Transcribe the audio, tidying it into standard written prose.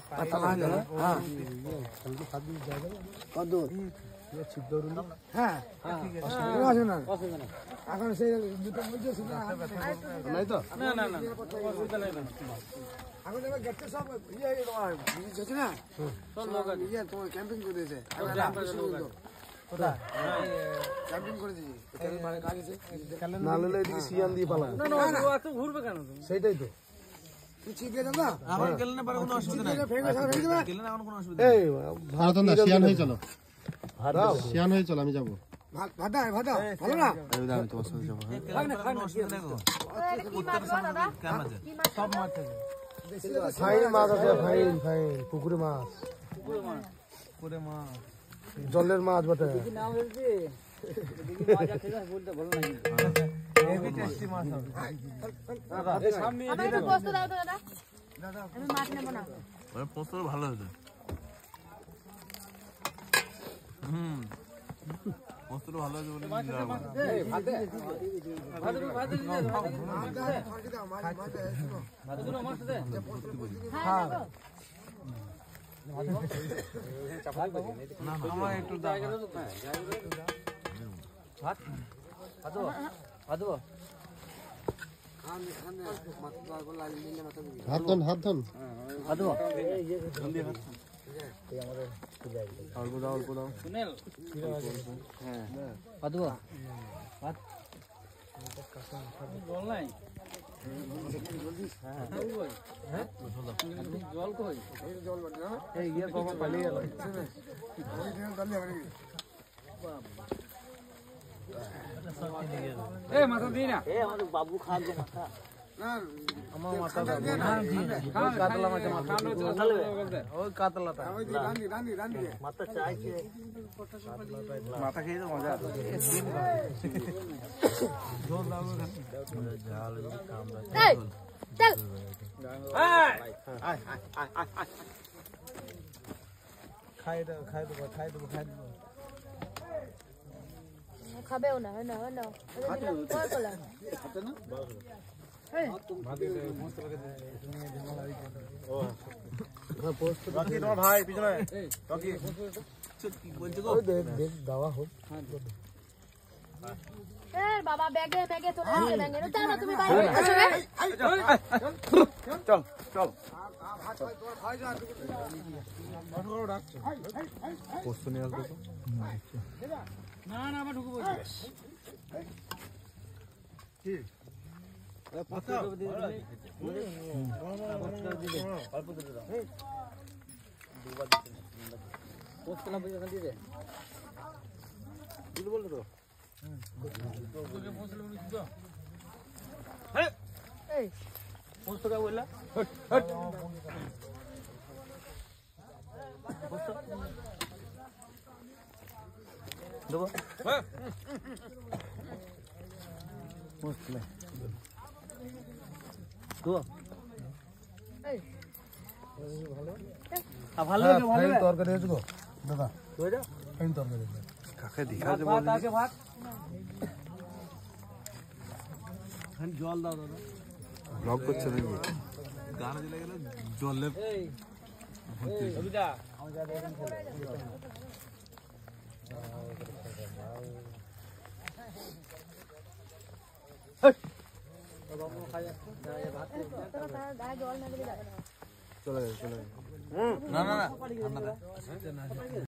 पता लगा हां কত ये छिप दौड़ू हां আসে না এখন সেই দুটো মধ্যে শুধু নাই তো না না না অসুবিধা নাই এখন এবার গেটে সব ইয়ে তোমার গেছে না সব লোক ইয়ে তোমার ক্যাম্পিং করে দিয়েছে কোথা ক্যাম্পিং করে দিয়েছে এখানে মানে কাজ আছে না ললে এদিকে সিয়ান দিয়ে পালা না না ও একটু ঘুরবে কেন সেটাই তো ঠিক আছে দাদা আমার গেলে না পারে কোনো অসুবিধা নাই গেলে না কোনো অসুবিধা এই ভারত না সিয়ান হয়ে চলো ভারত সিয়ান হয়ে চলো আমি যাব ভাদা ভালো না আমি তোমার সাথে যাব কোনো অসুবিধা নাই গো উত্তর সমুদ্র কেমন আছে সব মাছ আছে ফাইন মাছ আছে ফাইন পুকুরে মাছ জলের মাছ বটে দেখি নাম বলছি দেখি মজা খেলা বলতে ভালো লাগে হেভি টেস্টি মাছ হবে এই সামনে আমাকে পোস্ত দাও তো দাদা আমি মাছ নেব না ওই পোস্ত ভালো হয়েছে পোস্তটা ভালো হয়েছে বলে এই ভাতে মাছ দে হ্যাঁ আমার একটু হাত ধন অল্প দাও সুনীল জল নাই জল কই জল এই ইয়ে কখন পালিয়ে গেল এ মাথা দিই না এ আমাদের বাবু খান দে মাথা না আমার মাথা দাও না কাতলা মাছ মাথা ওই কাতলাটা ওই রানি মাথা চাইছে মাথা খেয়ে তো মজা আছে জল দাও ঝাল কাম দাও চল আয় খাই দেবো খাবেও না না না তোমার ভাই পিছনে দাওয়া হোক বাবা ব্যাগে চলে আসছে ব্যাগে চল তুমি বাইরে চল পোস্ত নিয়ে আসবো না আবার ঢুকবো কি তরকারি আছে গো দাদা তরকারি কাকে দেখা ভাত জল দাও দাদা ব্লগ করছে নাকি গান দিলে গেলে জলে চলে না